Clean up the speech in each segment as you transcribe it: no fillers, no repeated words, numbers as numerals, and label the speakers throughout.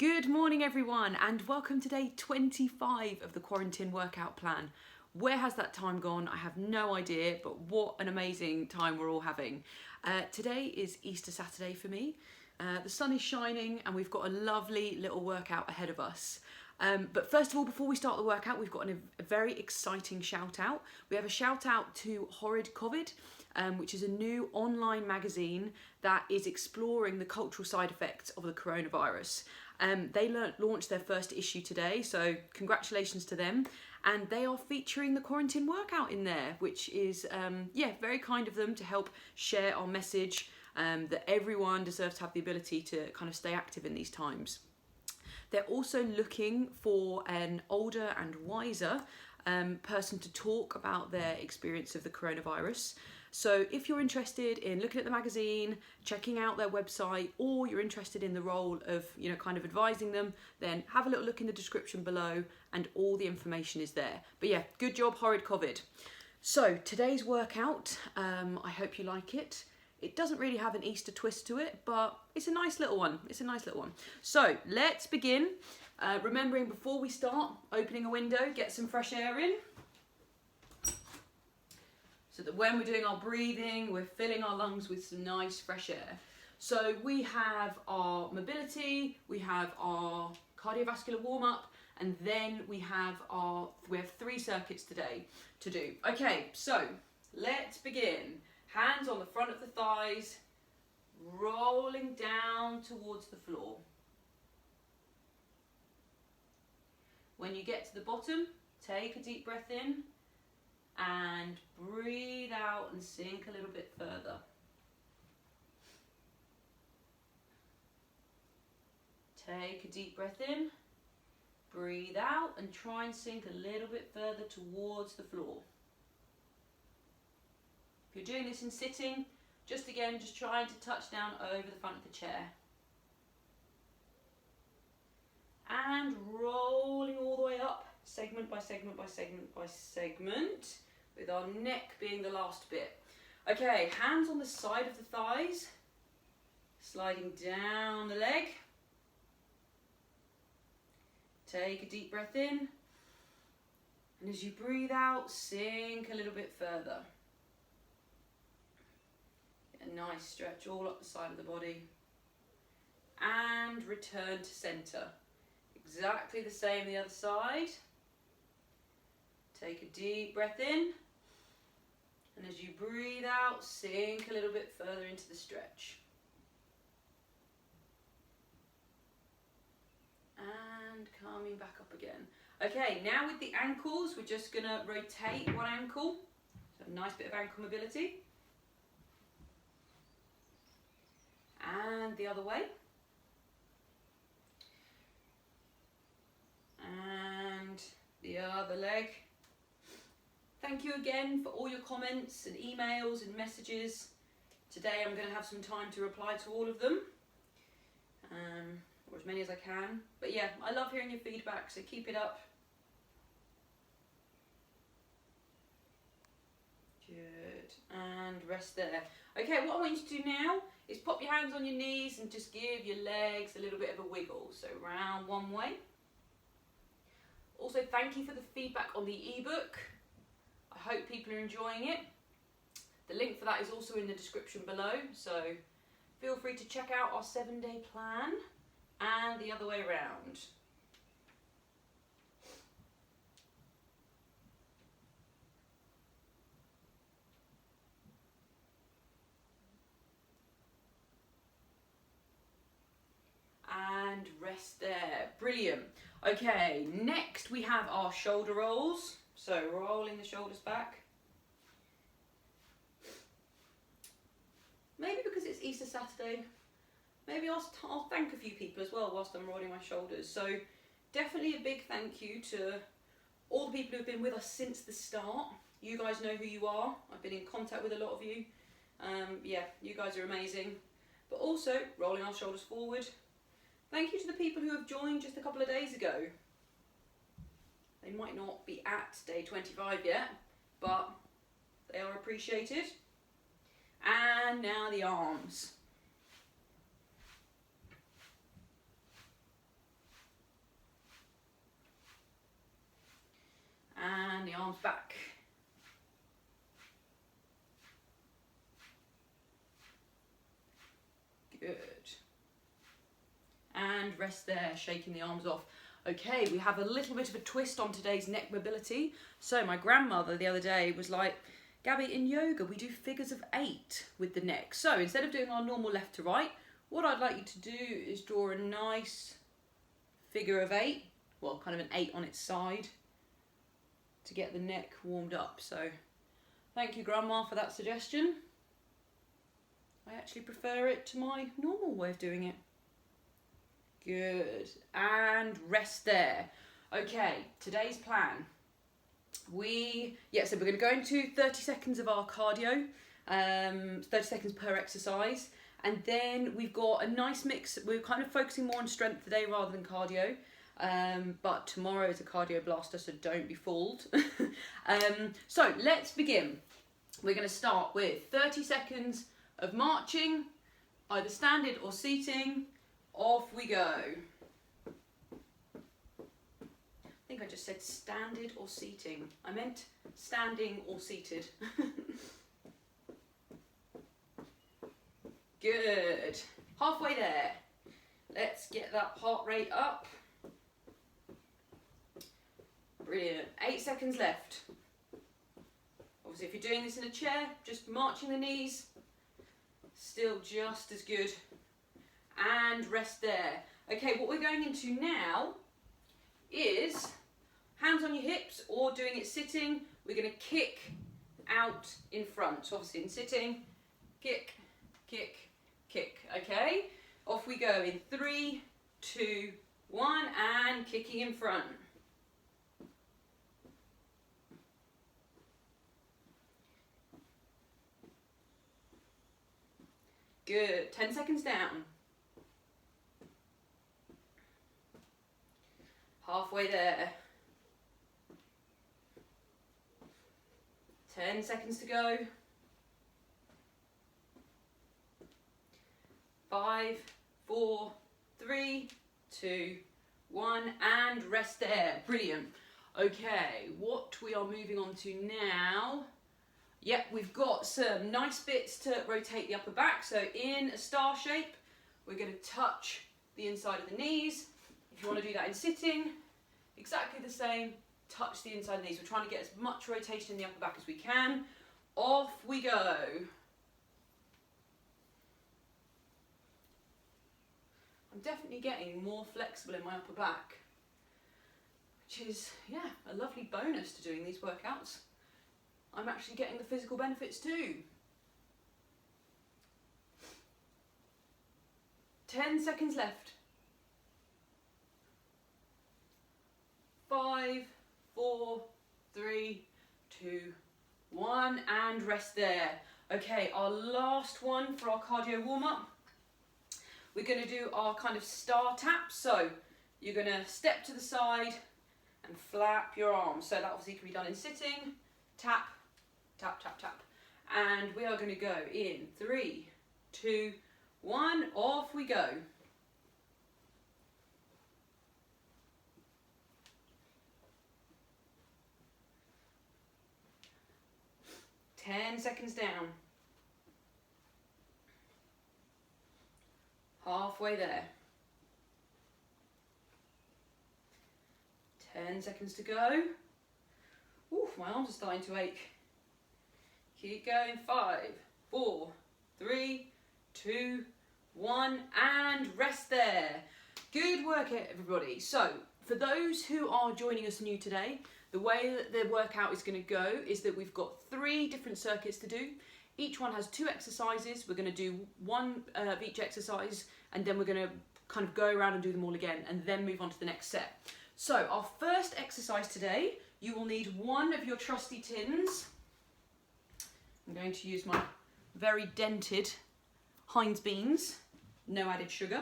Speaker 1: Good morning everyone and welcome to day 25 of the Quaran-Tin workout plan. Where has that time gone? I have no idea, but what an amazing time we're all having. Today is Easter Saturday for me. The sun is shining and we've got a lovely little workout ahead of us. But first of all, before we start the workout, we've got a very exciting shout out. We have a shout out to Horrid COVID, which is a new online magazine that is exploring the cultural side effects of the coronavirus. They launched their first issue today, so congratulations to them. And they are featuring the Quaran-Tin workout in there, which is, very kind of them to help share our message that everyone deserves to have the ability to kind of stay active in these times. They're also looking for an older and wiser person to talk about their experience of the coronavirus. So if you're interested in looking at the magazine, checking out their website, or you're interested in the role of, kind of advising them, then have a little look in the description below and all the information is there. But yeah, good job, Horrid COVID. So today's workout, I hope you like it. It doesn't really have an Easter twist to it, but it's a nice little one. So let's begin. Remembering before we start, opening a window, get some fresh air in. So that when we're doing our breathing, we're filling our lungs with some nice fresh air. So we have our mobility, we have our cardiovascular warm-up, and then we have 3 circuits today to do. Okay, so let's begin. Hands on the front of the thighs, rolling down towards the floor. When you get to the bottom, take a deep breath in and breathe out and sink a little bit further. Take a deep breath in, breathe out and try and sink a little bit further towards the floor. If you're doing this in sitting, just trying to touch down over the front of the chair. And rolling all the way up, segment by segment by segment by segment, with our neck being the last bit. Okay, hands on the side of the thighs, sliding down the leg. Take a deep breath in, and as you breathe out, sink a little bit further. Get a nice stretch all up the side of the body, and return to center. Exactly the same the other side. Take a deep breath in, and as you breathe out, sink a little bit further into the stretch. And coming back up again. Okay, now with the ankles, we're just going to rotate one ankle. So a nice bit of ankle mobility. And the other way. And the other leg. Thank you again for all your comments and emails and messages. Today I'm going to have some time to reply to all of them, or as many as I can. But yeah, I love hearing your feedback, so keep it up. Good, and rest there. Okay, what I want you to do now is pop your hands on your knees and just give your legs a little bit of a wiggle. So round one way. Also, thank you for the feedback on the ebook. I hope people are enjoying it. The link for that is also in the description below, so feel free to check out our 7-day plan and the other way around. And rest there. Brilliant. Okay, next we have our shoulder rolls. So rolling the shoulders back. Maybe because it's Easter Saturday, maybe I'll thank a few people as well whilst I'm rolling my shoulders. So definitely a big thank you to all the people who've been with us since the start. You guys know who you are. I've been in contact with a lot of you. You guys are amazing. But also, rolling our shoulders forward. Thank you to the people who have joined just a couple of days ago. They might not be at day 25 yet, but they are appreciated. And now the arms. and rest there, shaking the arms off. Okay, we have a little bit of a twist on today's neck mobility. So my grandmother the other day was like, Gabby, in yoga we do figures of 8 with the neck. So instead of doing our normal left to right, what I'd like you to do is draw a nice figure of 8, well, kind of an 8 on its side, to get the neck warmed up. So thank you, Grandma, for that suggestion. I actually prefer it to my normal way of doing it. Good, and rest there. Okay, today's plan. So we're going to go into 30 seconds of our cardio, 30 seconds per exercise, and then we've got a nice mix. We're kind of focusing more on strength today rather than cardio, but tomorrow is a cardio blaster, so don't be fooled. So let's begin. We're going to start with 30 seconds of marching, either standing or seating. Off we go. I think I just said standing or seating. I meant standing or seated. Good. Halfway there. Let's get that heart rate up. Brilliant. 8 seconds left. Obviously, if you're doing this in a chair, just marching the knees. Still just as good. And rest there. Okay, what we're going into now is hands on your hips, or doing it sitting. We're going to kick out in front. So obviously in sitting, kick, kick, kick. Okay, off we go in 3, 2, 1, and kicking in front. Good. 10 seconds down. Halfway there. 10 seconds to go. 5, 4, 3, 2, 1, and rest there. Brilliant. Okay, what we are moving on to now. Yep, we've got some nice bits to rotate the upper back. So in a star shape, we're going to touch the inside of the knees. If you want to do that in sitting, exactly the same, touch the inside of the knees. We're trying to get as much rotation in the upper back as we can. Off we go. I'm definitely getting more flexible in my upper back, which is, yeah, a lovely bonus to doing these workouts. I'm actually getting the physical benefits too. 10 seconds left. 5, 4, 3, 2, 1, and rest there. Okay, our last one for our cardio warm-up. We're going to do our kind of star tap. So you're going to step to the side and flap your arms. So that obviously can be done in sitting. Tap, tap, tap, tap. And we are going to go in 3, 2, 1, off we go. Ten seconds down. Halfway there. 10 seconds to go. Ooh, my arms are starting to ache. Keep going. 5, 4, 3, 2, 1, and rest there. Good work, everybody. So, for those who are joining us new today, the way that the workout is going to go is that we've got 3 different circuits to do. Each one has 2 exercises. We're going to do one of each exercise, and then we're going to kind of go around and do them all again, and then move on to the next set. So our first exercise today, you will need one of your trusty tins. I'm going to use my very dented Heinz beans, no added sugar.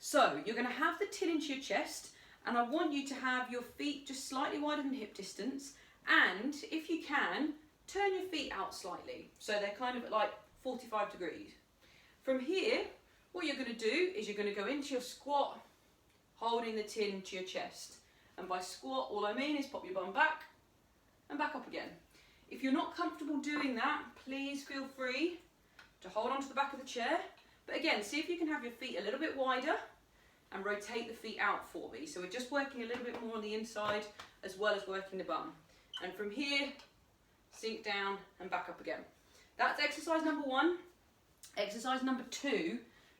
Speaker 1: So you're going to have the tin into your chest, and I want you to have your feet just slightly wider than hip distance, and if you can, turn your feet out slightly, so they're kind of at like 45 degrees. From here, what you're going to do is you're going to go into your squat, holding the tin to your chest. And by squat, all I mean is pop your bum back and back up again. If you're not comfortable doing that, please feel free to hold onto the back of the chair. But again, see if you can have your feet a little bit wider and rotate the feet out for me. So we're just working a little bit more on the inside as well as working the bum. And from here, sink down and back up again. That's exercise number 1. Exercise number 2,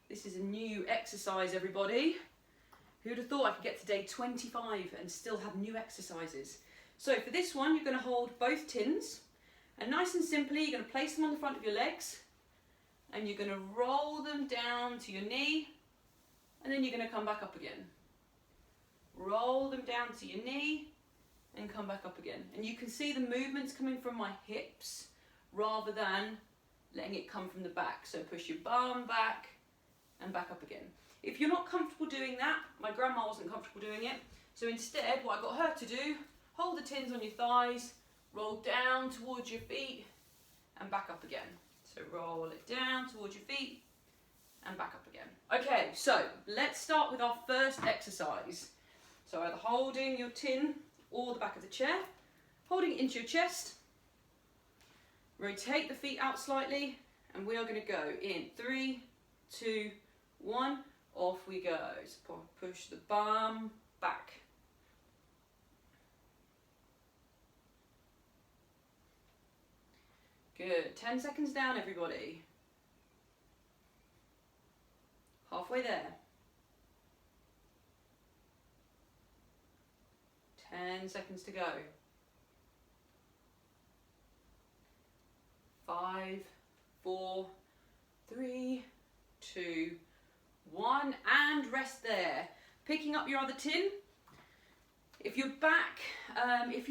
Speaker 1: this is a new exercise, everybody. Who'd have thought I could get to day 25 and still have new exercises? So for this one, you're going to hold both tins, and nice and simply, you're going to place them on the front of your legs, and you're going to roll them down to your knee, and then you're going to come back up again. Roll them down to your knee, and come back up again. And you can see the movements coming from my hips, rather than letting it come from the back. So push your bum back, and back up again. If you're not comfortable doing that, my grandma wasn't comfortable doing it, so instead what I got her to do, hold the tins on your thighs, roll down towards your feet and back up again. So roll it down towards your feet and back up again. Okay, so let's start with our first exercise. So either holding your tin or the back of the chair, holding it into your chest, rotate the feet out slightly, and we are going to go in 3, 2, 1, off we go. So push the bum back. Good. 10 seconds down, everybody. Halfway there. 10 seconds to go. 5, 4, 3, 2, 1, and rest there. Picking up your other tin. If your back, if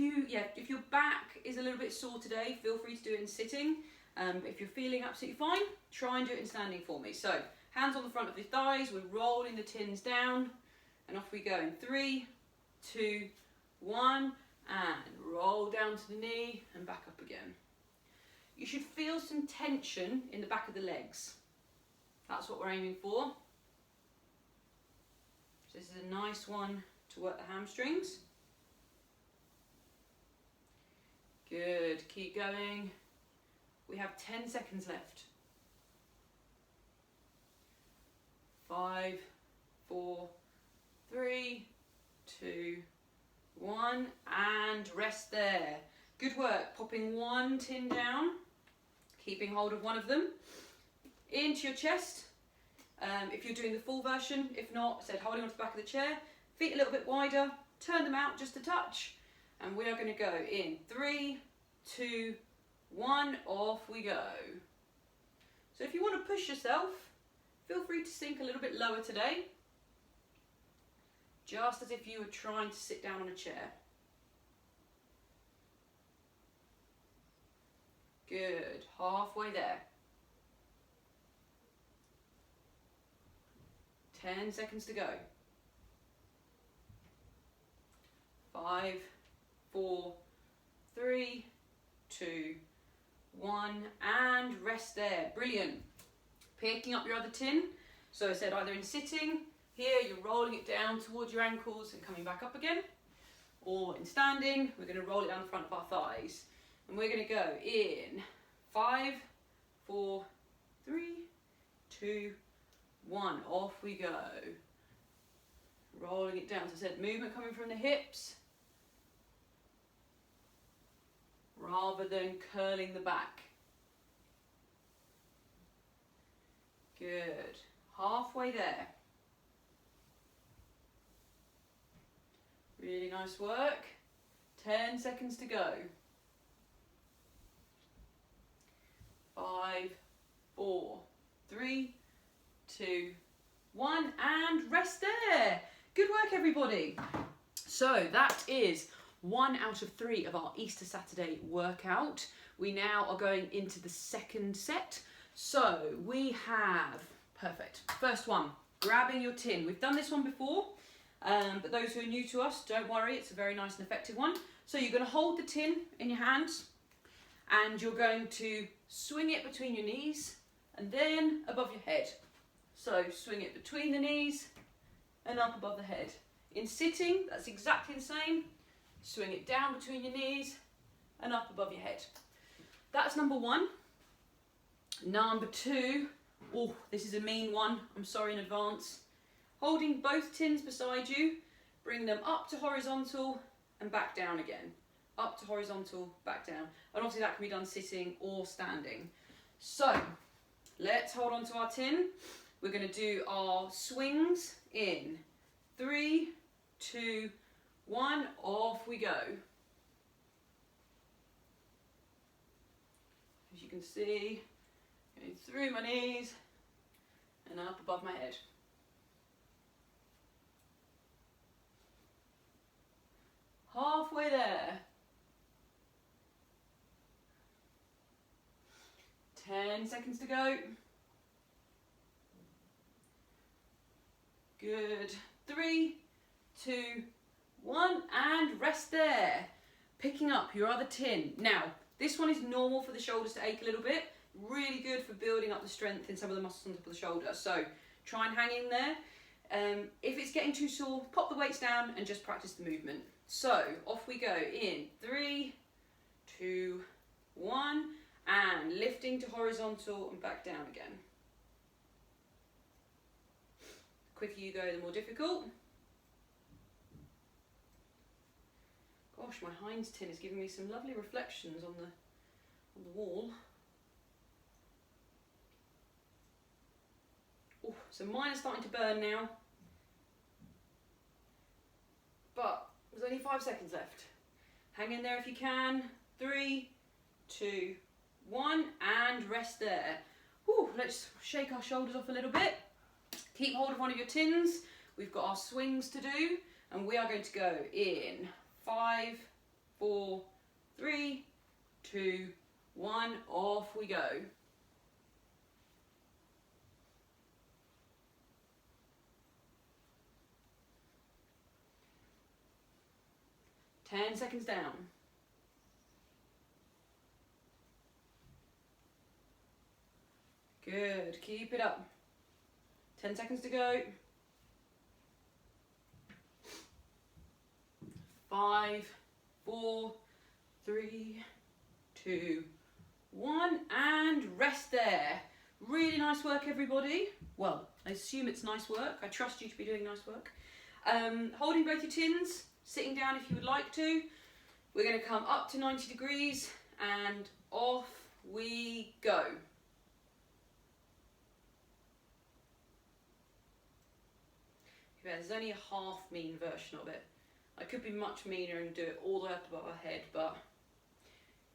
Speaker 1: your back is a little bit sore today, feel free to do it in sitting. If you're feeling absolutely fine, try and do it in standing for me. So hands on the front of your thighs, we're rolling the tins down, and off we go in 3, 2, 1, and roll down to the knee and back up again. You should feel some tension in the back of the legs. That's what we're aiming for. So this is a nice one to work the hamstrings. Good, keep going. We have 10 seconds left. 5, 4, 3, 2, 1, and rest there. Good work, popping one tin down, keeping hold of one of them, into your chest. If you're doing the full version, if not, I said holding onto the back of the chair, feet a little bit wider, turn them out just a touch, and we are going to go in 3, 2, 1, off we go. So if you want to push yourself, feel free to sink a little bit lower today, just as if you were trying to sit down on a chair. Good, halfway there. 10 seconds to go. 5, 4, 3, 2, 1, and rest there. Brilliant. Picking up your other tin. So I said either in sitting, here you're rolling it down towards your ankles and coming back up again, or in standing, we're going to roll it down the front of our thighs. And we're going to go in 5, 4, 3, 2, 1. Off we go. Rolling it down. So I said movement coming from the hips rather than curling the back. Good. Halfway there. Really nice work. 10 seconds to go. 5, 4, 3, 2, 1, and rest there. Good work, everybody. So that is 1 out of 3 of our Easter Saturday workout. We now are going into the second set. So we have, perfect, first one, grabbing your tin. We've done this one before, but those who are new to us, don't worry, it's a very nice and effective one. So you're going to hold the tin in your hands, and you're going to swing it between your knees and then above your head. So swing it between the knees and up above the head. In sitting, that's exactly the same. Swing it down between your knees and up above your head. That's number 1. Number 2, oh, this is a mean one, I'm sorry in advance. Holding both tins beside you, bring them up to horizontal and back down again. Up to horizontal, back down. And obviously that can be done sitting or standing. So, let's hold on to our tin. We're going to do our swings in 3, 2, 1, off we go. As you can see, going through my knees and up above my head. Halfway there. 10 seconds to go. Good. 3, 2, 1, and rest there. Picking up your other tin. Now, this one is normal for the shoulders to ache a little bit. Really good for building up the strength in some of the muscles on top of the shoulder. So try and hang in there. If it's getting too sore, pop the weights down and just practice the movement. So off we go in 3, 2, 1, and lifting to horizontal and back down again. The quicker you go, the more difficult. Gosh, my Heinz tin is giving me some lovely reflections on the wall. Oh, so mine are starting to burn now. But there's only 5 seconds left. Hang in there if you can. 3, 2, 1, and rest there. Whew, let's shake our shoulders off a little bit. Keep hold of one of your tins. We've got our swings to do, and we are going to go in 5, 4, 3, 2, 1, off we go. Ten seconds down. Good, keep it up. 10 seconds to go. 5, 4, 3, 2, 1, and rest there. Really nice work, everybody. Well, I assume it's nice work. I trust you to be doing nice work. Holding both your tins, sitting down if you would like to. We're going to come up to 90 degrees and off we go. Yeah, there's only a half mean version of it. I could be much meaner and do it all the way up above our head, but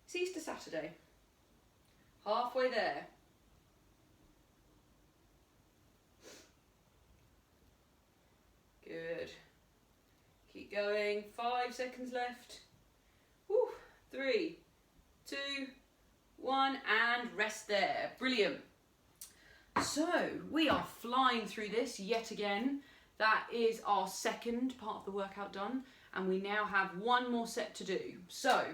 Speaker 1: it's Easter Saturday. Halfway there. Good. Keep going. 5 seconds left. Woo. 3, 2, 1, and rest there. Brilliant. So we are flying through this yet again. That is our second part of the workout done, and we now have one more set to do. So,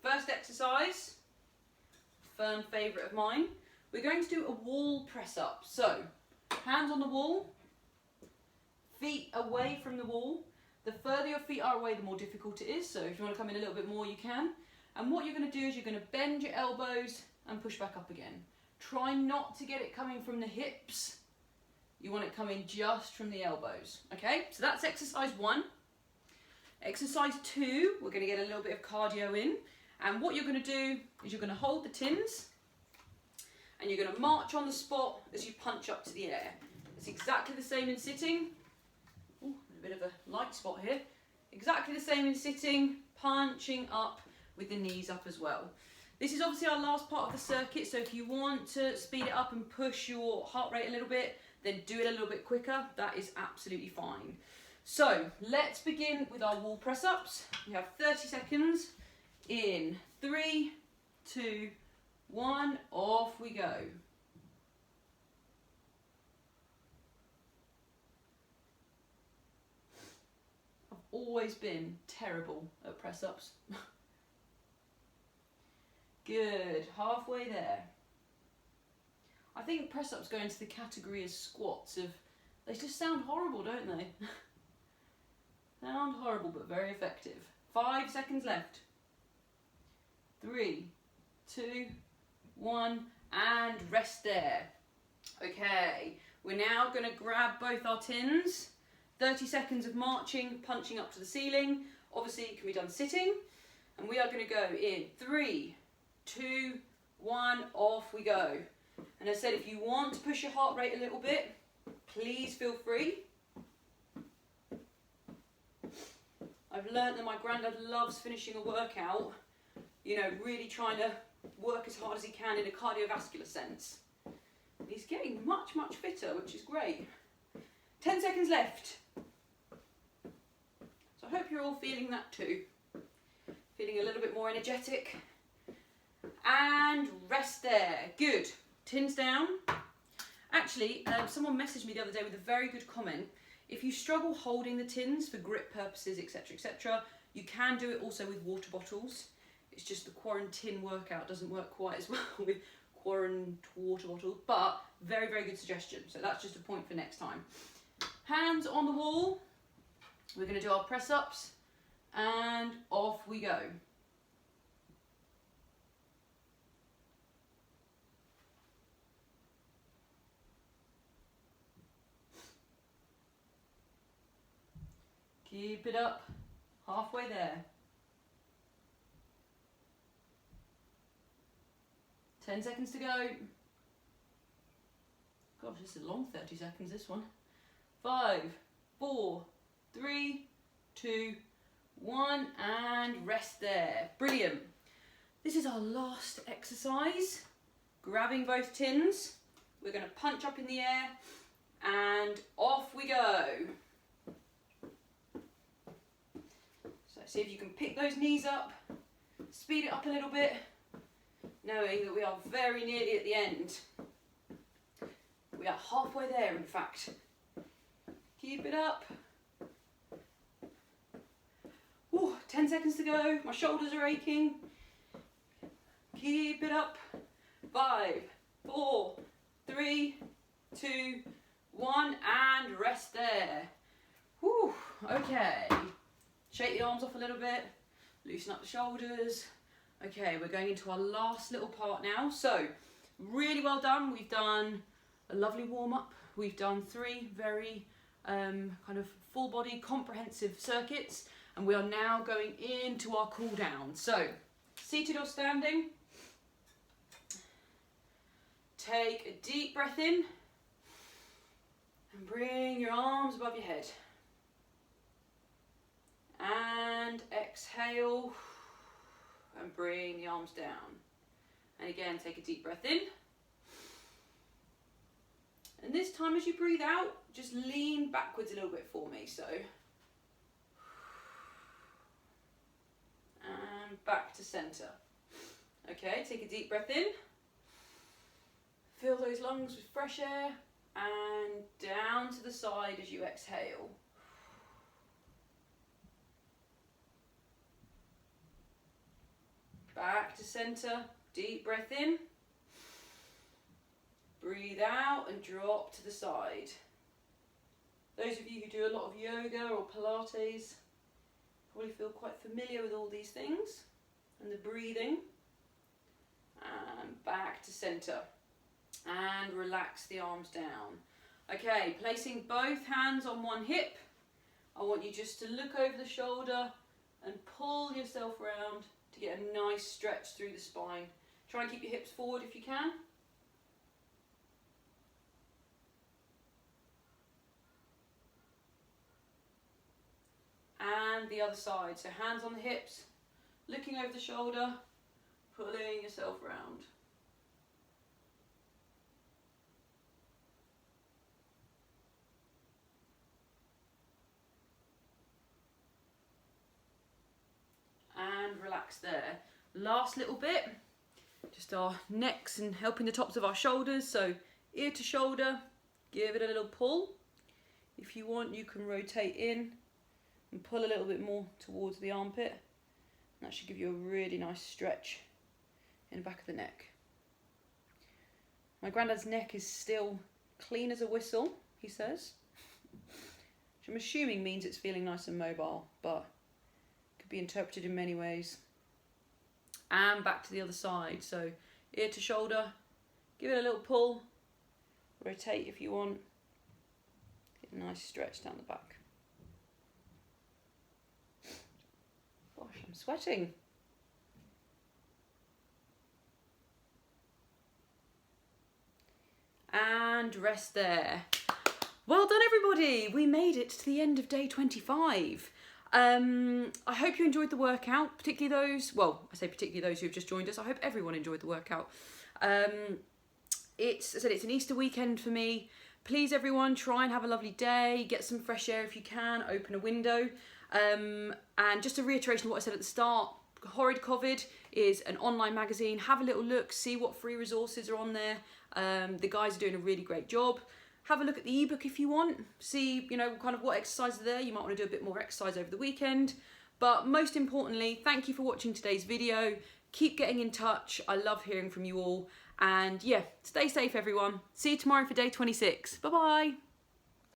Speaker 1: first exercise, firm favourite of mine, we're going to do a wall press up. So, hands on the wall, feet away from the wall. The further your feet are away, the more difficult it is. So if you want to come in a little bit more, you can. And what you're going to do is you're going to bend your elbows and push back up again. Try not to get it coming from the hips. You want it coming just from the elbows. Okay, so that's exercise 1. Exercise 2, we're going to get a little bit of cardio in. And what you're going to do is you're going to hold the tins and you're going to march on the spot as you punch up to the air. It's exactly the same in sitting. Ooh, a bit of a light spot here. Exactly the same in sitting, punching up with the knees up as well. This is obviously our last part of the circuit, so if you want to speed it up and push your heart rate a little bit, then do it a little bit quicker. That is absolutely fine. So let's begin with our wall press ups. We have 30 seconds. In 3, 2, 1, off we go. I've always been terrible at press ups. Good, halfway there. I think press ups go into the category as squats of, they just sound horrible, don't they? Sound horrible but very effective. 5 seconds left. 3, 2, 1, and rest there. Okay, We're now going to grab both our tins. 30 seconds of marching, punching up to the ceiling. Obviously it can be done sitting. And we are going to go in 3, 2, 1, off we go. And as I said, if you want to push your heart rate a little bit, please feel free. I've learnt that my granddad loves finishing a workout, you know, really trying to work as hard as he can in a cardiovascular sense. He's getting much, much fitter, which is great. 10 seconds left. So I hope you're all feeling that too. Feeling a little bit more energetic. And rest there. Good. Tins down. Actually, someone messaged me the other day with a very good comment. If you struggle holding the tins for grip purposes, etc., etc., you can do it also with water bottles. It's just the Quaran-Tin workout doesn't work quite as well with Quaran water bottles, but very, very good suggestion. So that's just a point for next time. Hands on the wall. We're going to do our press-ups, and off we go. Keep it up, halfway there. 10 seconds to go. Gosh, this is a long 30 seconds, this one. 5, 4, 3, 2, 1, and rest there. Brilliant. This is our last exercise. Grabbing both tins. We're going to punch up in the air, and off we go. See if you can pick those knees up, speed it up a little bit, knowing that we are very nearly at the end. We are halfway there, in fact. Keep it up. Ooh, 10 seconds to go. My shoulders are aching. Keep it up. 5, 4, 3, 2, 1, and rest there. Whew, okay. Shake the arms off a little bit, loosen up the shoulders. Okay, we're going into our last little part now. So, really well done. We've done a lovely warm-up. We've done 3 very kind of full body comprehensive circuits, and we are now going into our cool down. So, seated or standing, take a deep breath in and bring your arms above your head. And exhale and bring the arms down. And again, take a deep breath in. And this time as you breathe out, just lean backwards a little bit for me. So, and back to center. Okay, take a deep breath in. Fill those lungs with fresh air and down to the side as you exhale. Back to center, deep breath in. Breathe out and drop to the side. Those of you who do a lot of yoga or Pilates probably feel quite familiar with all these things and the breathing. And back to center. And relax the arms down. Okay, placing both hands on one hip. I want you just to look over the shoulder and pull yourself around to get a nice stretch through the spine. Try and keep your hips forward if you can. And the other side, so hands on the hips, looking over the shoulder, pulling yourself around. And relax there. Last little bit, just our necks and helping the tops of our shoulders. So ear to shoulder, give it a little pull. If you want, you can rotate in and pull a little bit more towards the armpit. That should give you a really nice stretch in the back of the neck. My granddad's neck is still clean as a whistle, he says. Which I'm assuming means it's feeling nice and mobile, but be interpreted in many ways. And back to the other side, so ear to shoulder, give it a little pull, rotate if you want, Nice stretch down the back. Gosh, I'm sweating. And rest there. Well done, everybody. We made it to the end of day 25. I hope you enjoyed the workout, particularly those, well, I say particularly those who've just joined us. I hope everyone enjoyed the workout. It's an Easter weekend for me. Please, everyone, try and have a lovely day. Get some fresh air if you can. Open a window. And just a reiteration of what I said at the start, Horrid COVID is an online magazine. Have a little look, see what free resources are on there. The guys are doing a really great job. Have a look at the ebook if you want. See, kind of what exercises are there. You might want to do a bit more exercise over the weekend. But most importantly, thank you for watching today's video. Keep getting in touch. I love hearing from you all. And yeah, stay safe, everyone. See you tomorrow for day 26. Bye-bye.